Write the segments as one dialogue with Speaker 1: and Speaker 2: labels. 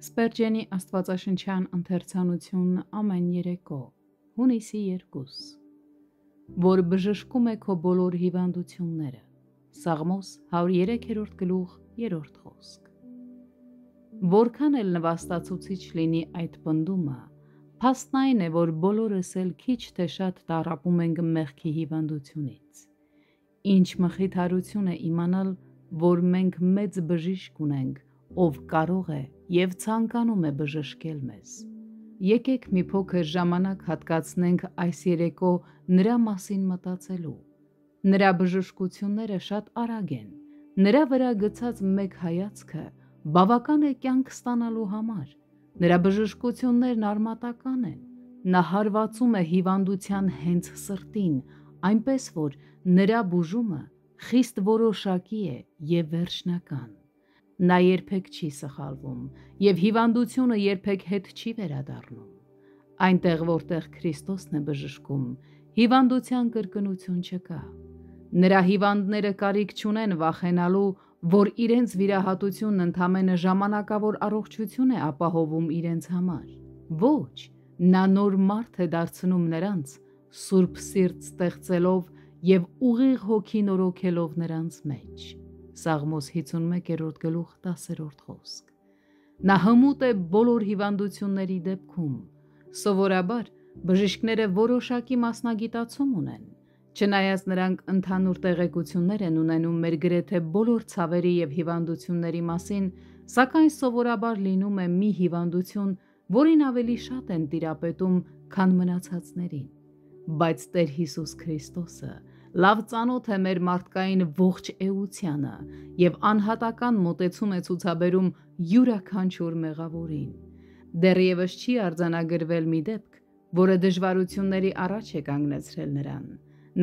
Speaker 1: Սպերջենի աստվածաշնչյան ընթերցանությունն ամեն երեկո, հունիսի 2, որ բժշկում է քո բոլոր հիվանդությունները, Սաղմոս 103-րդ գլուխ 3-րդ խոսք։ Որքան էլ նվաստացուցիչ լինի այդ պնդումը, փաստն այն է, որ բոլորս էլ քիչ թե շատ տառապում ենք մեղքի հիվանդությունից։ Ինչ մխիթարություն է իմանալ, որ մենք մեծ բժիշկ ունենք, ով կարող է և ցանկանում է բժշկել մեզ։ Եկեք մի փոքր ժամանակ հատկացնենք այս երեկո նրա մասին մտածելու։ Նրա բժշկությունները շատ արագ են, նրա վրա գցած մեկ հայացքը բավական է կյանք ստանալու համար, նրա բժշկություններն արմատական են, նա հարվածում է հիվանդության հենց սրտին, այնպես որ նրա բուժումը խիստ որոշակի է և վերջնական։ Նա երբեք չի սխալվում և հիվանդությունը երբեք հետ չի վերադառնում։ Այնտեղ, որտեղ Քրիստոսն է բժշկում, հիվանդության կրկնություն չկա։ Նրա հիվանդները կարիք չունեն վախենալու, որ իրենց վիրահատությունն ընդամենը ժամանակավոր առողջություն է ապահովում իրենց համար։ Ոչ, նա նոր մարդ է դարձնում նրանց, սուրբ սիրտ ստեղծելով և ուղիղ հոգի նորոգելով նրանց մեջ։ Սաղմոս 51-րդ գլուխ 10-րդ խոսք։ Նա հմուտ է բոլոր հիվանդությունների դեպքում։ Սովորաբար բժիշկները որոշակի մասնագիտացում ունեն, չնայած նրանք ընդհանուր տեղեկություններ են ունենում մեր գրեթե բոլոր ցավերի և հիվանդությունների մասին, սակայն սովորաբար լինում է մի հիվանդություն, որին ավելի շատ են տիրապետում, քան մնացածներին։ Բայց Տեր Հիսուս Քրիստոսը լավ ծանոթ է մեր մարդկային ողջ էությանը և անհատական մոտեցում է ցուցաբերում յուրաքանչյուր մեղավորին։ Դեռևս չի արձանագրվել մի դեպք, որը դժվարությունների առաջ է կանգնեցրել նրան։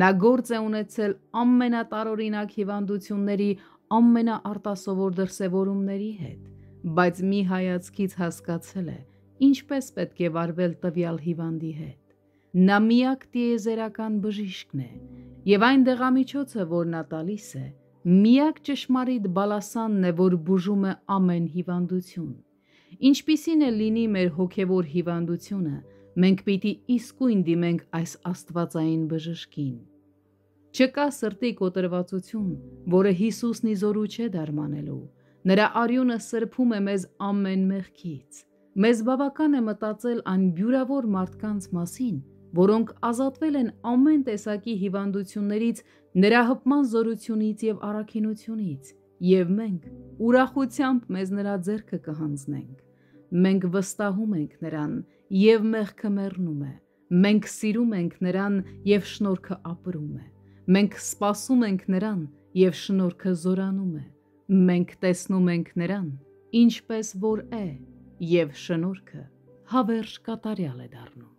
Speaker 1: Նա գործ է ունեցել ամենատարօրինակ հիվանդությունների ամենաարտասովոր դրսևորումների հետ, բայց մի հայացքից հասկացել է, ինչպես պետք է վարվել տվյալ հիվանդի հետ։ Նա միակ տիեզերական բժիշկն է, և այն դեղամիջոցը, որ նա տալիս է, միակ ճշմարիտ բալասանն է, որ բուժում է ամեն հիվանդություն։ Ինչպիսին է լինի մեր հոգևոր հիվանդությունը, մենք պիտի իսկույն դիմենք այս աստվածային բժշկին։ Չկա սրտի կոտրվածություն, որը Հիսուսն ի զորու չէ դարմանելու։ Նրա արյունը սրբում է մեզ ամեն մեղքից։ Մեզ բավական է մտածել այն բյուրավոր մարդկանց մասին, որոնք ազատվել են ամեն տեսակի հիվանդություններից, նրա հպման զորությունից և առաքինությունից, և մենք ուրախությամբ մեզ նրա ձեռքը կհանձնենք։ Մենք վստահում ենք նրան, և մեղքը մեռնում է։ Մենք սիրում ենք նրան, և շնորհքը ապրում է։ Մենք սպասում ենք նրան, և շնորհքը զորանում է։ Մենք տեսնում ենք նրան, ինչպես որ է, և շնորհքը հավերժ կատարյալ է դառնում։